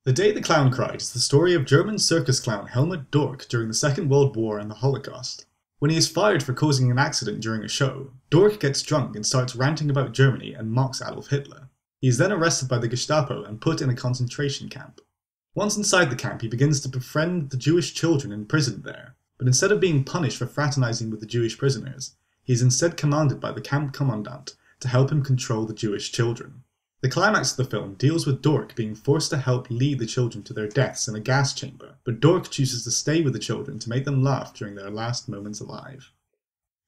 The Day the Clown Cried is the story of German circus clown Helmut Dork during the Second World War and the Holocaust. When he is fired for causing an accident during a show, Dork gets drunk and starts ranting about Germany and mocks Adolf Hitler. He is then arrested by the Gestapo and put in a concentration camp. Once inside the camp, he begins to befriend the Jewish children imprisoned there, but instead of being punished for fraternizing with the Jewish prisoners, he is instead commanded by the camp commandant to help him control the Jewish children. The climax of the film deals with Dork being forced to help lead the children to their deaths in a gas chamber, but Dork chooses to stay with the children to make them laugh during their last moments alive.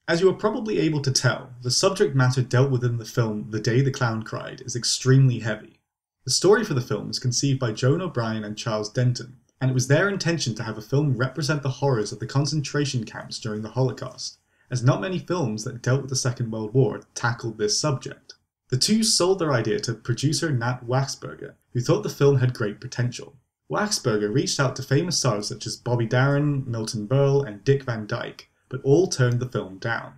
As you are probably able to tell, the subject matter dealt with in the film The Day the Clown Cried is extremely heavy. The story for the film was conceived by Joan O'Brien and Charles Denton, and it was their intention to have a film represent the horrors of the concentration camps during the Holocaust, as not many films that dealt with the Second World War tackled this subject. The two sold their idea to producer Nat Waxberger, who thought the film had great potential. Waxberger reached out to famous stars such as Bobby Darin, Milton Berle, and Dick Van Dyke, but all turned the film down.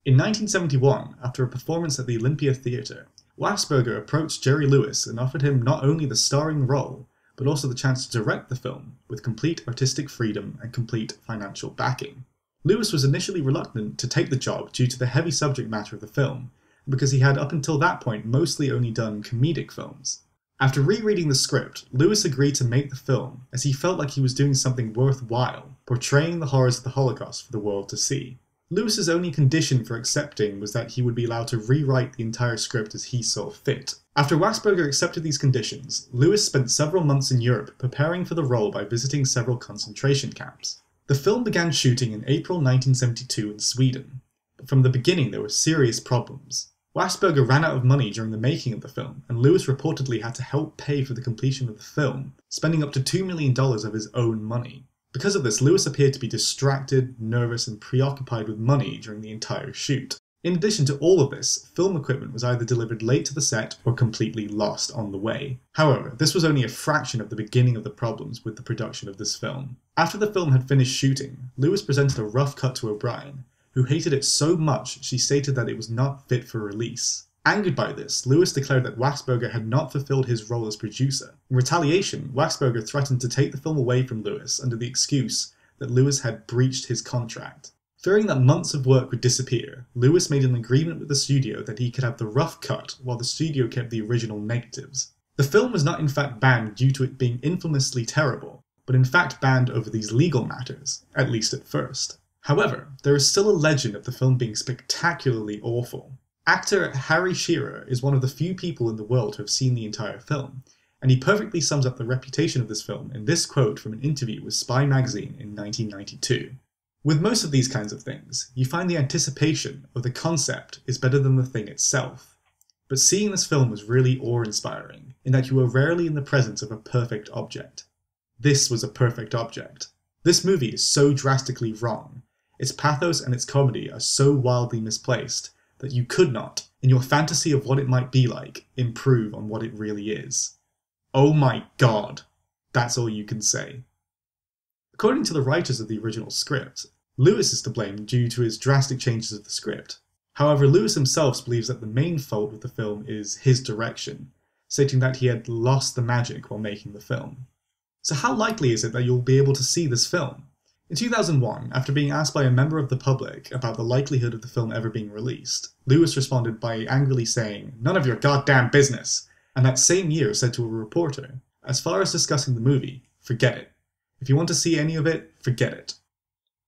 In 1971, after a performance at the Olympia Theatre, Waxberger approached Jerry Lewis and offered him not only the starring role, but also the chance to direct the film, with complete artistic freedom and complete financial backing. Lewis was initially reluctant to take the job due to the heavy subject matter of the film, because he had up until that point mostly only done comedic films. After rereading the script, Lewis agreed to make the film as he felt like he was doing something worthwhile, portraying the horrors of the Holocaust for the world to see. Lewis's only condition for accepting was that he would be allowed to rewrite the entire script as he saw fit. After Waxberger accepted these conditions, Lewis spent several months in Europe preparing for the role by visiting several concentration camps. The film began shooting in April 1972 in Sweden, but from the beginning there were serious problems. Waxberger ran out of money during the making of the film, and Lewis reportedly had to help pay for the completion of the film, spending up to $2 million of his own money. Because of this, Lewis appeared to be distracted, nervous, and preoccupied with money during the entire shoot. In addition to all of this, film equipment was either delivered late to the set or completely lost on the way. However, this was only a fraction of the beginning of the problems with the production of this film. After the film had finished shooting, Lewis presented a rough cut to O'Brien, who hated it so much she stated that it was not fit for release. Angered by this, Lewis declared that Waxberger had not fulfilled his role as producer. In retaliation, Waxberger threatened to take the film away from Lewis under the excuse that Lewis had breached his contract. Fearing that months of work would disappear, Lewis made an agreement with the studio that he could have the rough cut while the studio kept the original negatives. The film was not in fact banned due to it being infamously terrible, but in fact banned over these legal matters, at least at first. However, there is still a legend of the film being spectacularly awful. Actor Harry Shearer is one of the few people in the world who have seen the entire film, and he perfectly sums up the reputation of this film in this quote from an interview with Spy magazine in 1992. With most of these kinds of things, you find the anticipation of the concept is better than the thing itself. But seeing this film was really awe-inspiring, in that you are rarely in the presence of a perfect object. This was a perfect object. This movie is so drastically wrong. Its pathos and its comedy are so wildly misplaced that you could not, in your fantasy of what it might be like, improve on what it really is. Oh my god, that's all you can say. According to the writers of the original script, Lewis is to blame due to his drastic changes of the script. However, Lewis himself believes that the main fault with the film is his direction, stating that he had lost the magic while making the film. So how likely is it that you'll be able to see this film? In 2001, after being asked by a member of the public about the likelihood of the film ever being released, Lewis responded by angrily saying, "None of your goddamn business," and that same year said to a reporter, "As far as discussing the movie, forget it. If you want to see any of it, forget it."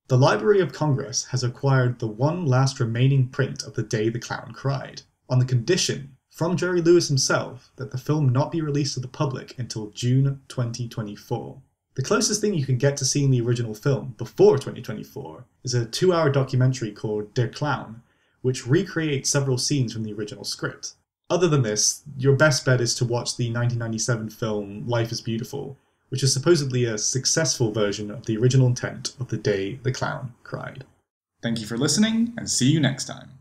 The Library of Congress has acquired the one last remaining print of The Day the Clown Cried, on the condition, from Jerry Lewis himself, that the film not be released to the public until June 2024. The closest thing you can get to seeing the original film before 2024 is a 2-hour documentary called Der Clown, which recreates several scenes from the original script. Other than this, your best bet is to watch the 1997 film Life is Beautiful, which is supposedly a successful version of the original intent of The Day the Clown Cried. Thank you for listening, and see you next time.